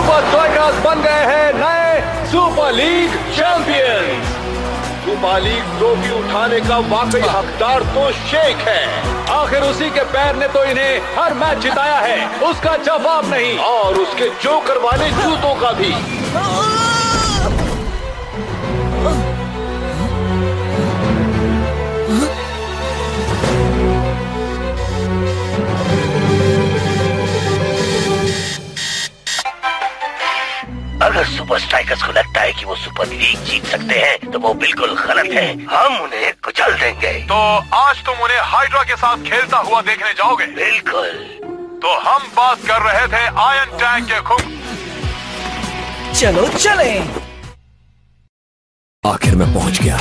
Super strikers बन गए हैं नए super league champion. Super league trophy उठाने का वाकई हकदार तो शेख है। आखिर उसी के पैर ने तो इन्हें हर मैच जिताया है, उसका जवाब नहीं। और उसके जोकर वाले जूतों का भी। अगर सुपर स्ट्राइकर्स को लगता है कि वो सुपर लीग जीत सकते हैं तो वो बिल्कुल गलत है। हम उन्हें कुचल देंगे। तो आज तुम उन्हें हाइड्रा के साथ खेलता हुआ देखने जाओगे? बिल्कुल। तो हम बात कर रहे थे आयरन टैंक के खून। चलो चले। आखिर मैं पहुंच गया।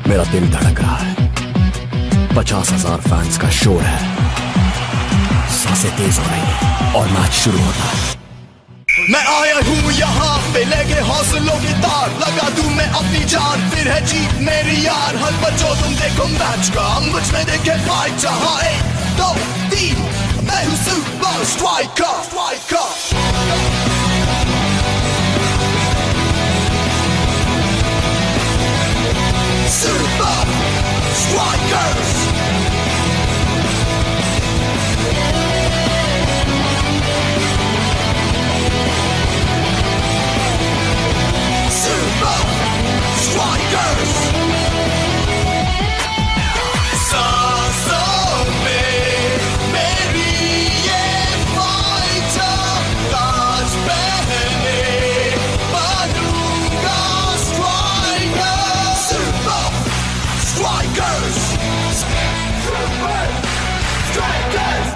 मेरा दिल धड़क रहा है। 50,000 फैंस का शोर है। सांसें तेज हो रही है और मैच शुरू होता है। मैं आया हूँ यहाँ पे लेके हौसलों की तार, लगा दूं मैं अपनी जान, फिर है जीत मेरी यार। हर बच्चों तुम देखो मैच का, मुझ में देखे फाइट। जहाँ 1, 2, 3 मैं हूँ super striker. Super strikers. Strikers! सांसों में मेरी ये फाइटर, ताज पहने बनूंगा striker. Super strikers. Super strikers.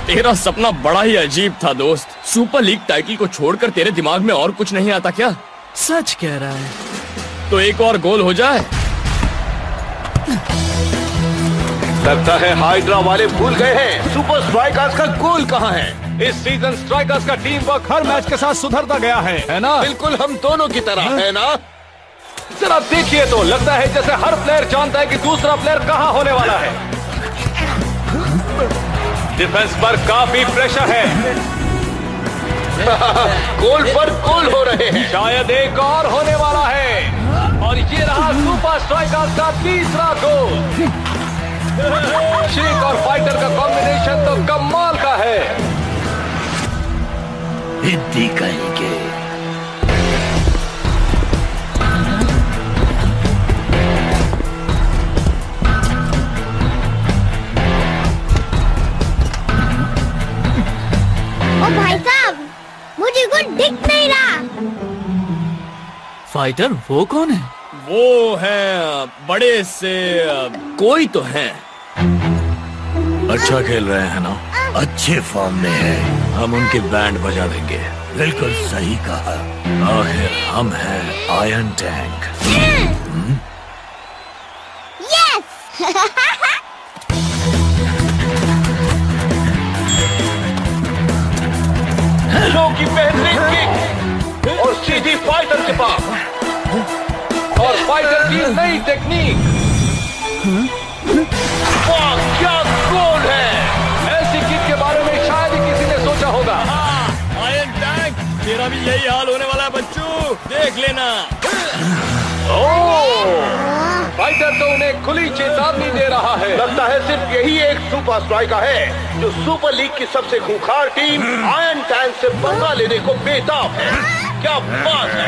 तेरा सपना बड़ा ही अजीब था दोस्त। सुपर लीग टाइटल को छोड़कर तेरे दिमाग में और कुछ नहीं आता क्या? सच कह रहा है। तो एक और गोल हो जाए। लगता है हाइड्रा वाले भूल गए हैं सुपर स्ट्राइकर्स का गोल कहाँ है। इस सीजन स्ट्राइकर्स का टीम वर्क हर मैच के साथ सुधरता गया है ना? बिल्कुल हम दोनों की तरह है ना? जरा देखिए तो लगता है जैसे हर प्लेयर जानता है कि दूसरा प्लेयर कहाँ होने वाला है। डिफेंस पर काफी प्रेशर है। गोल पर गोल हो रहे हैं। शायद एक और होने वाला है। और ये रहा सुपर स्ट्राइकर्स का तीसरा गोल। शेख और फाइटर का कॉम्बिनेशन तो कमाल का है। हिंदी कहेंगे। ओ भाई साहब, मुझे कुछ दिख नहीं रहा। फाइटर वो कौन है? वो है बड़े से कोई तो है। अच्छा खेल रहे हैं ना? अच्छे फॉर्म में है। हम उनकी बैंड बजा देंगे। बिल्कुल सही कहा। आखिर हम हैं आयरन टैंक। यस। शो की बेहतरीन किक और सीधी फाइटर के पास। और फाइटर की नई टेक्निक। वाह क्या गोल है। ऐसी किक के बारे में शायद ही किसी ने सोचा होगा। आयरन टैंक, तेरा भी यही हाल होने वाला है बच्चू, देख लेना। फाइटर तो उन्हें खुली चेतावनी दे रहा है। लगता है सिर्फ यही एक सुपर स्ट्राइकर है जो सुपर लीग की सबसे खूंखार टीम आयरन टैंक से पंगा लेने को बेताब है। क्या बात है।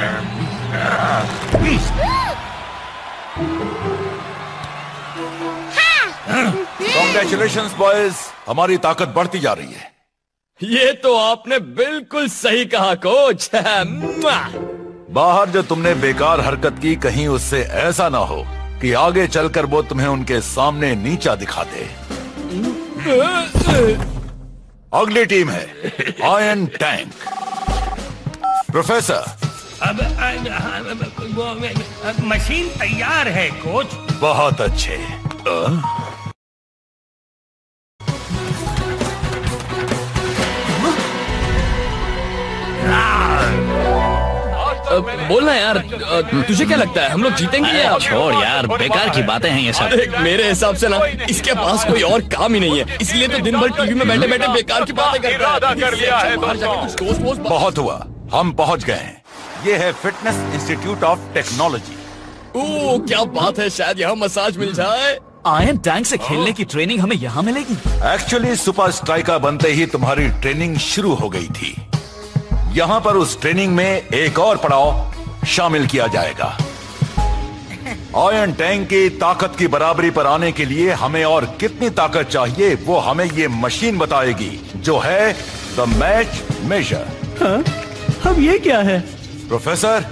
Congratulations बॉयज, हमारी ताकत बढ़ती जा रही है। ये तो आपने बिल्कुल सही कहा कोच। बाहर जो तुमने बेकार हरकत की, कहीं उससे ऐसा ना हो कि आगे चलकर वो तुम्हें उनके सामने नीचा दिखा दे। अगली टीम है आयरन टैंक। प्रोफेसर, अब मशीन तैयार है कोच। बहुत अच्छे। बोलना यार, तुझे क्या लगता है हम लोग जीतेंगे या? छोड़ यार, बेकार की बातें हैं ये सब। मेरे हिसाब से ना इसके पास कोई और काम ही नहीं है, इसलिए तो दिन भर टीवी में बैठे बैठे बेकार की बातें करता है। कर लिया है बहुत हुआ, हम पहुंच गए हैं। ये है फिटनेस इंस्टीट्यूट ऑफ टेक्नोलॉजी। ओह क्या बात है, शायद यहाँ मसाज मिल जाए। आयरन टैंक से खेलने की ट्रेनिंग हमें यहाँ मिलेगी? एक्चुअली सुपर स्ट्राइकर बनते ही तुम्हारी ट्रेनिंग शुरू हो गई थी। यहाँ पर उस ट्रेनिंग में एक और पड़ाव शामिल किया जाएगा। आयरन टैंक की ताकत की बराबरी पर आने के लिए हमें और कितनी ताकत चाहिए वो हमें ये मशीन बताएगी, जो है द मैच मेजर। हाँ? अब ये क्या है? प्रोफेसर,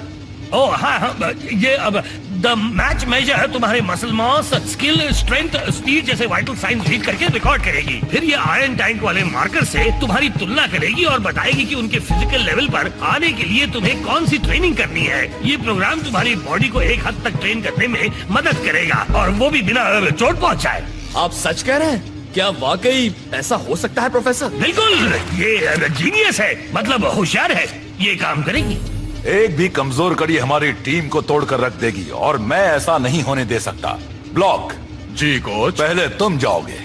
ओह हाँ, ये अब द मैच मेजर है तुम्हारे muscle mass, skill, strength, speed जैसे वाइटल साइंस रीड करके रिकॉर्ड करेगी। फिर ये आयरन टैंक वाले मार्कर से तुम्हारी तुलना करेगी और बताएगी कि उनके फिजिकल लेवल पर आने के लिए तुम्हें कौन सी ट्रेनिंग करनी है। ये प्रोग्राम तुम्हारी बॉडी को एक हद तक ट्रेन करने में मदद करेगा, और वो भी बिना चोट पहुंचाए। आप सच कह रहे हैं? क्या वाकई ऐसा हो सकता है प्रोफेसर? बिल्कुल, ये जीनियस है, मतलब होशियार है, ये काम करेगी। एक भी कमजोर कड़ी हमारी टीम को तोड़कर रख देगी, और मैं ऐसा नहीं होने दे सकता। ब्लॉक। जी कोच। पहले तुम जाओगे।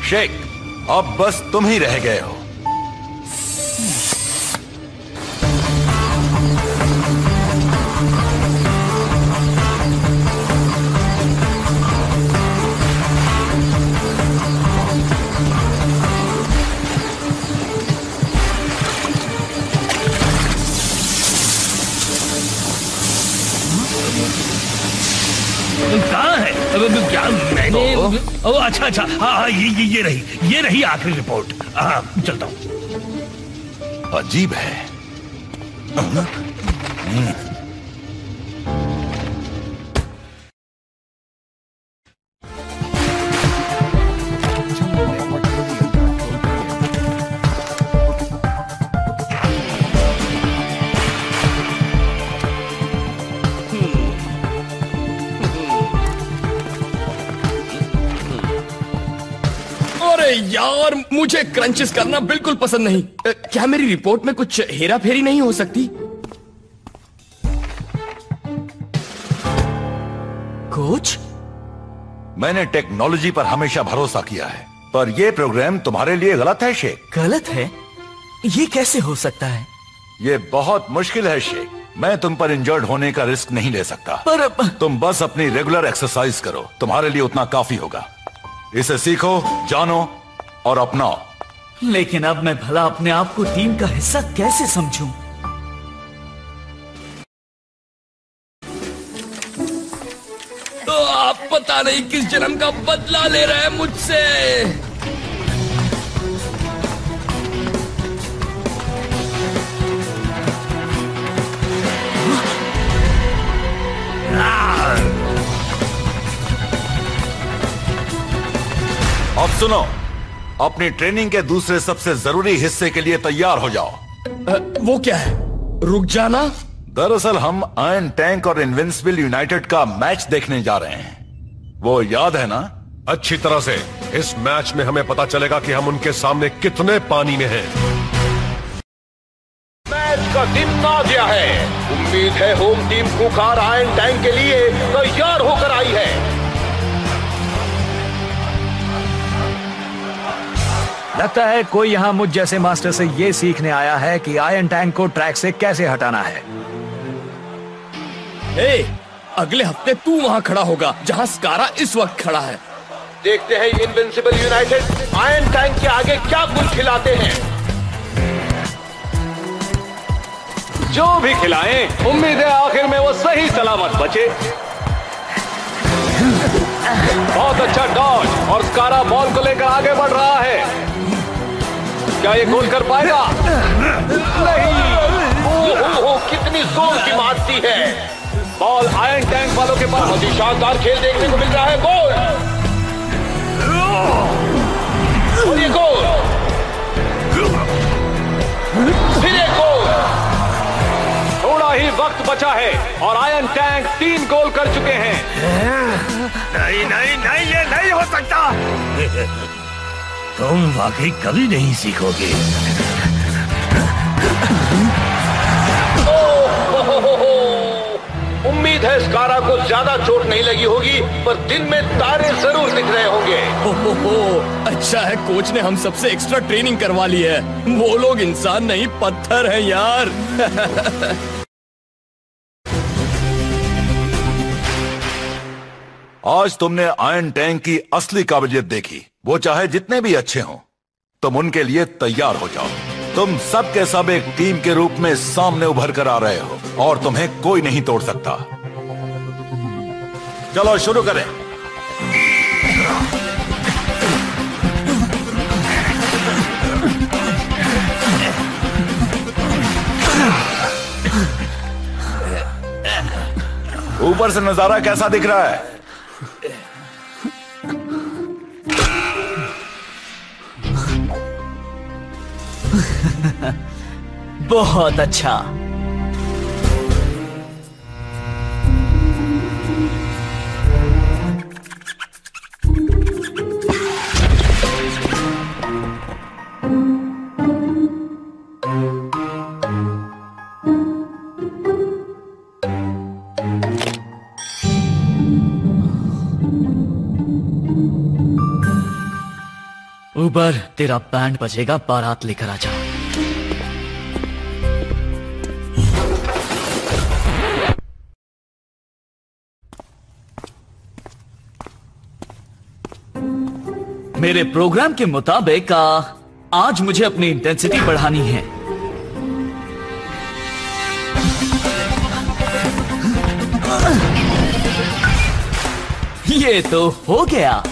शेख, अब बस तुम ही रह गए हो। कहाँ है? क्या मैंने? ओह अच्छा अच्छा, हाँ ये रही आखिरी रिपोर्ट। हाँ चलता हूँ। अजीब है। यार मुझे क्रंचेस करना बिल्कुल पसंद नहीं। क्या मेरी रिपोर्ट में कुछ हेरा फेरी नहीं हो सकती? कोच, मैंने टेक्नोलॉजी पर हमेशा भरोसा किया है, पर यह प्रोग्राम तुम्हारे लिए गलत है शेख। गलत है? ये कैसे हो सकता है? ये बहुत मुश्किल है शेख। मैं तुम पर इंजर्ड होने का रिस्क नहीं ले सकता। पर तुम बस अपनी रेगुलर एक्सरसाइज करो, तुम्हारे लिए उतना काफी होगा। इसे सीखो, जानो और अपनाओ। लेकिन अब मैं भला अपने आप को टीम का हिस्सा कैसे समझूं? तो आप पता नहीं किस जन्म का बदला ले रहे हैं मुझसे। अब सुनो, अपनी ट्रेनिंग के दूसरे सबसे जरूरी हिस्से के लिए तैयार हो जाओ। वो क्या है? रुक जाना? दरअसल हम आयरन टैंक और इनविंसिबल यूनाइटेड का मैच देखने जा रहे हैं। वो याद है ना? अच्छी तरह से। इस मैच में हमें पता चलेगा कि हम उनके सामने कितने पानी में हैं। मैच का दिन आ गया है। उम्मीद है होम टीम खूंखार आयरन टैंक के लिए तैयार होकर आई है। लगता है कोई यहाँ मुझ जैसे मास्टर से ये सीखने आया है कि आयरन टैंक को ट्रैक से कैसे हटाना है। अगले हफ्ते तू वहाँ खड़ा होगा जहाँ स्कारा इस वक्त खड़ा है। देखते हैं इनविंसिबल यूनाइटेड आयरन टैंक के आगे क्या गुल खिलाते हैं। जो भी खिलाएं, उम्मीद है आखिर में वो सही सलामत बचे। बहुत अच्छा डॉज, और स्कारा बॉल को लेकर आगे बढ़ रहा है। क्या ये गोल कर पाएगा? नहीं। ओहो, कितनी जोर की मारती है। बॉल आयरन टैंक वालों के पास। बहुत ही शानदार खेल देखने को मिल रहा है। गोल और ये गोल, फिर एक गोल। थोड़ा ही वक्त बचा है और आयरन टैंक 3 गोल कर चुके हैं। नहीं नहीं नहीं, ये नहीं हो सकता। तुम वाकई कभी नहीं सीखोगे। उम्मीद है स्कारा को ज्यादा चोट नहीं लगी होगी, पर दिन में तारे जरूर दिख रहे होंगे। अच्छा है कोच ने हम सबसे एक्स्ट्रा ट्रेनिंग करवा ली है। वो लोग इंसान नहीं पत्थर हैं यार। आज तुमने आयरन टैंक की असली काबिलियत देखी। वो चाहे जितने भी अच्छे हों, तुम उनके लिए तैयार हो जाओ। तुम सब के सब एक टीम के रूप में सामने उभर कर आ रहे हो और तुम्हें कोई नहीं तोड़ सकता। चलो शुरू करें। ऊपर से नजारा कैसा दिख रहा है? बहुत अच्छा। ऊबर, तेरा बैंड बजेगा, बारात लेकर आ जा। मेरे प्रोग्राम के मुताबिक आज मुझे अपनी इंटेंसिटी बढ़ानी है। ये तो हो गया।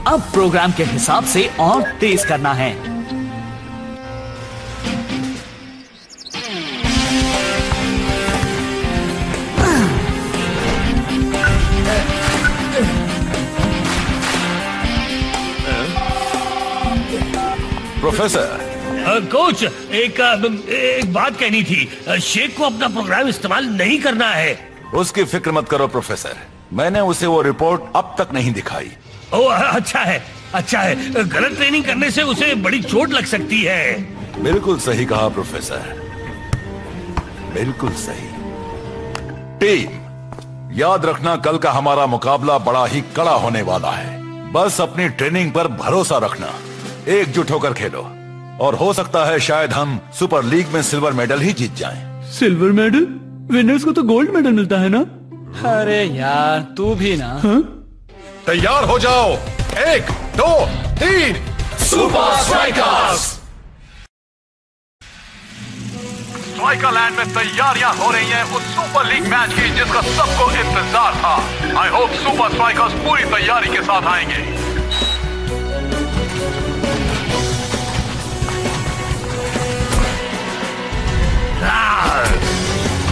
अब प्रोग्राम के हिसाब से और तेज करना है। प्रोफेसर। कोच, एक बात कहनी थी। शेख को अपना प्रोग्राम इस्तेमाल नहीं करना है। उसकी फिक्र मत करो प्रोफेसर, मैंने उसे वो रिपोर्ट अब तक नहीं दिखाई। ओह अच्छा है, अच्छा है। गलत ट्रेनिंग करने से उसे बड़ी चोट लग सकती है। बिल्कुल सही कहा प्रोफेसर, बिल्कुल सही। टीम, याद रखना कल का हमारा मुकाबला बड़ा ही कड़ा होने वाला है। बस अपनी ट्रेनिंग पर भरोसा रखना, एकजुट होकर खेलो और हो सकता है शायद हम सुपर लीग में सिल्वर मेडल ही जीत जाएं। Silver medal? विनर्स को तो गोल्ड मेडल मिलता है ना? अरे यार तू भी ना। तैयार हो जाओ। 1 2 3 सुपर स्ट्राइकर्स। स्ट्राइकर लैंड में तैयारियां हो रही हैं उस सुपर लीग मैच की जिसका सबको इंतजार था। आई होप सुपर स्ट्राइकर्स पूरी तैयारी के साथ आएंगे।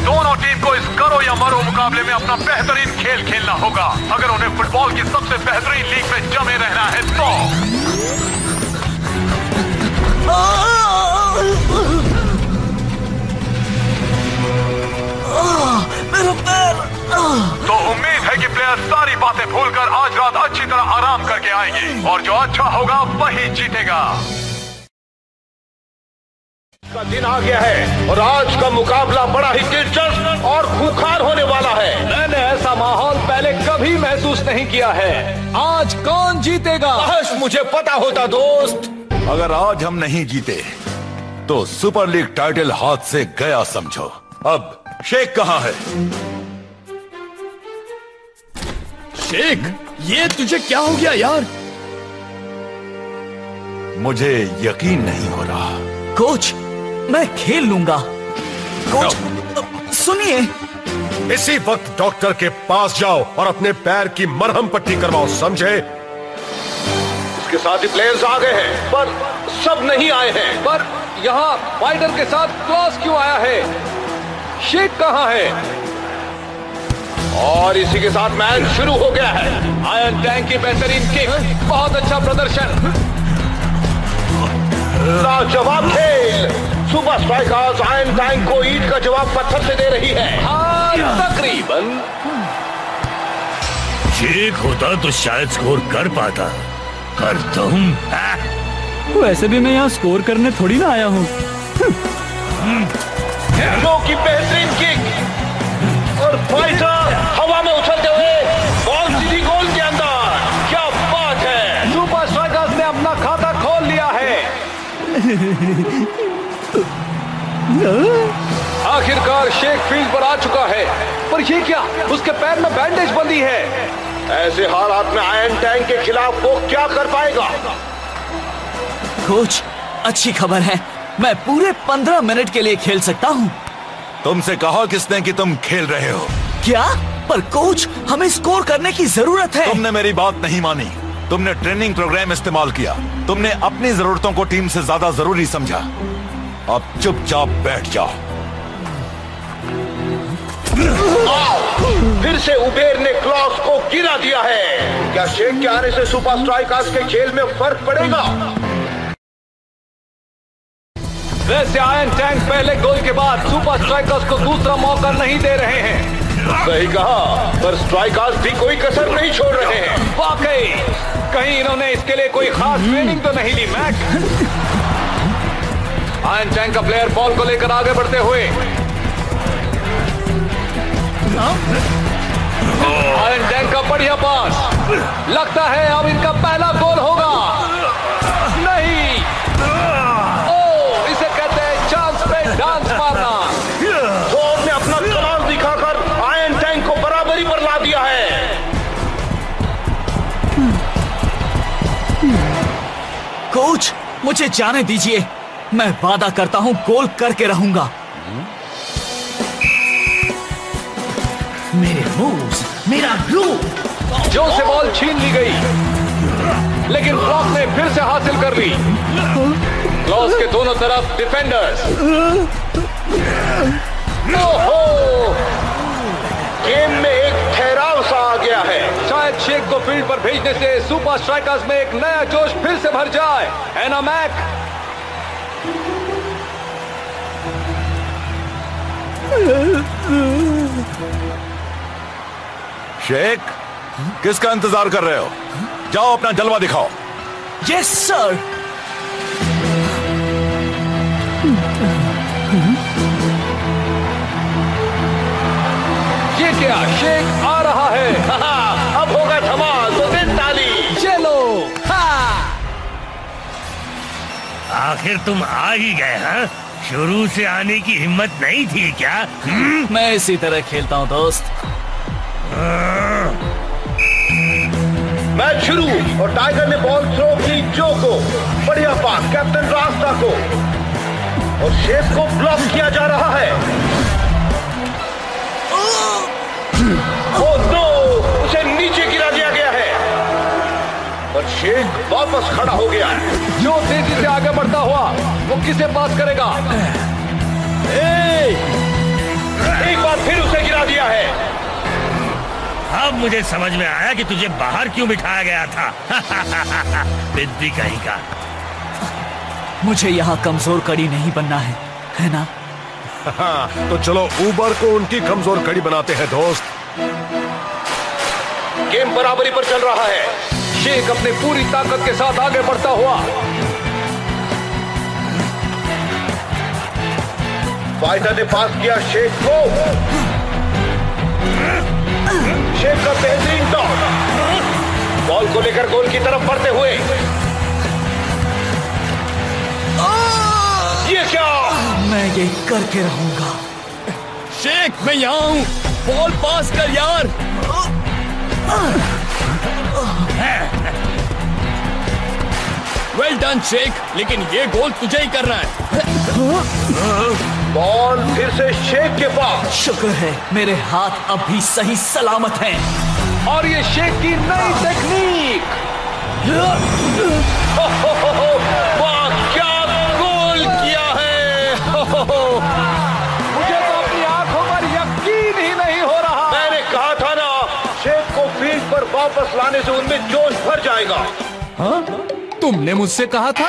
दोनों टीम को इस करो या मरो मुकाबले में अपना बेहतरीन खेल खेलना होगा अगर उन्हें फुटबॉल की सबसे बेहतरीन लीग में जमे रहना है तो। मेरा पैर। तो उम्मीद है कि प्लेयर सारी बातें भूलकर आज रात अच्छी तरह आराम करके आएंगे और जो अच्छा होगा वही जीतेगा। का दिन आ गया है और आज का मुकाबला बड़ा ही दिलचस्प और खूंखार होने वाला है। मैंने ऐसा माहौल पहले कभी महसूस नहीं किया है। आज कौन जीतेगा? काश मुझे पता होता दोस्त। अगर आज हम नहीं जीते तो सुपर लीग टाइटल हाथ से गया समझो। अब शेख कहां है? शेख, ये तुझे क्या हो गया यार? मुझे यकीन नहीं हो रहा। कोच, मैं खेल लूंगा। कोच, सुनिए। इसी वक्त डॉक्टर के पास जाओ और अपने पैर की मरहम पट्टी करवाओ, समझे? इसके साथ ही प्लेयर्स आ गए हैं, पर सब नहीं आए हैं। पर यहाँ फाइटर के साथ क्लॉस क्यों आया है? शेख कहाँ है? और इसी के साथ मैच शुरू हो गया है। आयरन टैंक की बेहतरीन किक, बहुत अच्छा प्रदर्शन, लाजवाब खेल। सुपर स्ट्राइकर्स आयरन टैंक को ईंट का जवाब पत्थर से दे रही है। हाँ, तकरीबन। शेख होता तो शायद स्कोर कर पाता, पर तुम वैसे भी मैं यहाँ स्कोर करने थोड़ी ना आया हूँ। लो की बेहतरीन किक और फाइटर हवा में उछलते हुए बॉल सीधी गोल के अंदर। क्या बात है! सुपर स्ट्राइकर्स ने अपना खाता खोल लिया है। आखिरकार शेख फील्ड पर आ चुका है, पर ये क्या? उसके पैर में बैंडेज बंधी है। ऐसे हालात में आयरन टैंक के खिलाफ वो क्या कर पाएगा? कोच, अच्छी खबर है, मैं पूरे 15 मिनट के लिए खेल सकता हूँ। तुमसे कहा किसने कि तुम खेल रहे हो? क्या? पर कोच, हमें स्कोर करने की जरूरत है। तुमने मेरी बात नहीं मानी। तुमने ट्रेनिंग प्रोग्राम इस्तेमाल किया। तुमने अपनी जरूरतों को टीम से ज्यादा जरूरी समझा। अब चुपचाप बैठ जाओ। फिर से उबेर ने क्लॉस को गिरा दिया है। क्या शेख के आने से सुपर स्ट्राइकर्स के खेल में फर्क पड़ेगा? वैसे आयरन टैंक पहले गोल के बाद सुपर स्ट्राइकर्स को दूसरा मौका नहीं दे रहे हैं। सही कहा, पर स्ट्राइकर्स भी कोई कसर नहीं छोड़ रहे हैं। वाकई, कहीं इन्होंने इसके लिए कोई खास ट्रेनिंग तो नहीं ली, मैक? आयरन टैंक का प्लेयर बॉल को लेकर आगे बढ़ते हुए, आयरन टैंक का बढ़िया पास, लगता है अब इनका पहला गोल होगा। नहीं, इसे कहते हैं चांस पे डांस मारना। थॉर ने अपना कमाल दिखाकर आयरन टैंक को बराबरी पर ला दिया है। कोच, मुझे जाने दीजिए, मैं वादा करता हूँ गोल करके रहूंगा। मेरे मूव्स, मेरा ग्रूव। जो से बॉल छीन ली गई, लेकिन क्लॉस ने फिर से हासिल कर ली। क्लॉस के दोनों तरफ डिफेंडर्स। ओहो! गेम में एक ठहराव सा आ गया है। शायद शेख को फील्ड पर भेजने से सुपर स्ट्राइकर्स में एक नया जोश फिर से भर जाए, है ना मैक? शेख, किसका इंतजार कर रहे हो? जाओ अपना जलवा दिखाओ। Yes sir. ये क्या? शेख आ रहा है। अब होगा धमाल, तो दिन ताली। चलो। आखिर तुम आ ही गए, हाँ? शुरू से आने की हिम्मत नहीं थी क्या? मैं इसी तरह खेलता हूँ दोस्त। मैच शुरू और टाइगर ने बॉल थ्रो की जो को। बढ़िया पास कैप्टन रास्ता को, और शेख को ब्लॉक किया जा रहा है। Oh no! उसे नीचे गिरा दिया गया है और शेख वापस खड़ा हो गया है। जो तेजी से आगे बढ़ता हुआ, वो किसे पास करेगा? एक बार फिर उसे गिरा दिया है। अब मुझे समझ में आया कि तुझे बाहर क्यों बिठाया गया था। बिद्दी कहीं का। मुझे यहाँ कमजोर कड़ी नहीं बनना है ना? तो चलो ऊबर को उनकी कमजोर कड़ी बनाते हैं दोस्त। गेम बराबरी पर चल रहा है। शेख अपनी पूरी ताकत के साथ आगे बढ़ता हुआ। फाइटर ने पास किया शेख को। शेख का बेहतरीन टॉस, बॉल को लेकर गोल की तरफ बढ़ते हुए। ये क्या? मैं ये करके रहूंगा। शेख, मैं यहाँ हूँ, बॉल पास कर यार। वेल डन शेख, लेकिन ये गोल तुझे ही करना है। बॉल फिर से शेख के पास। शुक्र है मेरे हाथ अब भी सही सलामत हैं। और ये शेख की नई टेक्निक। वाह, वापस लाने से उनमें जोश भर जाएगा। हाँ? तुमने मुझसे कहा था।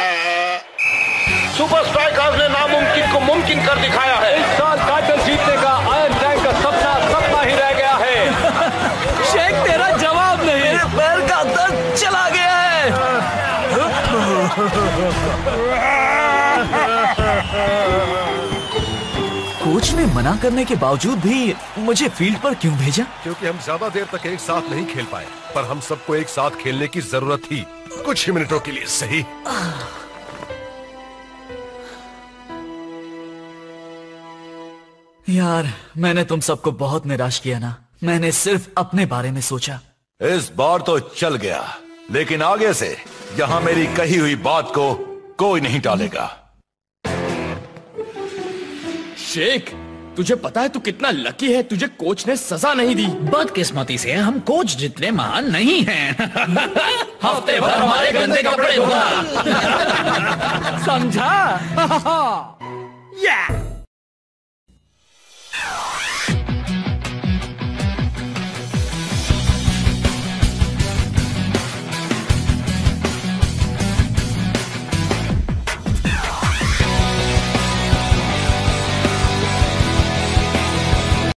सुपर स्ट्राइकर्स ने नामुमकिन को मुमकिन कर दिखाया है। इस साल टाइटल जीतने का आयरन टैंक का सपना सपना ही रह गया है। शेख तेरा जवाब नहीं। मेरे पैर का दर्द चला गया है। कोच ने मना करने के बावजूद भी मुझे फील्ड पर क्यों भेजा? क्योंकि हम ज्यादा देर तक एक साथ नहीं खेल पाए, पर हम सबको एक साथ खेलने की जरूरत थी, कुछ ही मिनटों के लिए सही। यार, मैंने तुम सबको बहुत निराश किया ना। मैंने सिर्फ अपने बारे में सोचा। इस बार तो चल गया, लेकिन आगे से यहाँ मेरी कही हुई बात को कोई नहीं टालेगा। शेख, तुझे पता है तू कितना लकी है, तुझे कोच ने सजा नहीं दी। बदकिस्मती से हम कोच जितने महान नहीं हैं। हफ्ते भर हमारे गंदे कपड़े धोना। समझा? या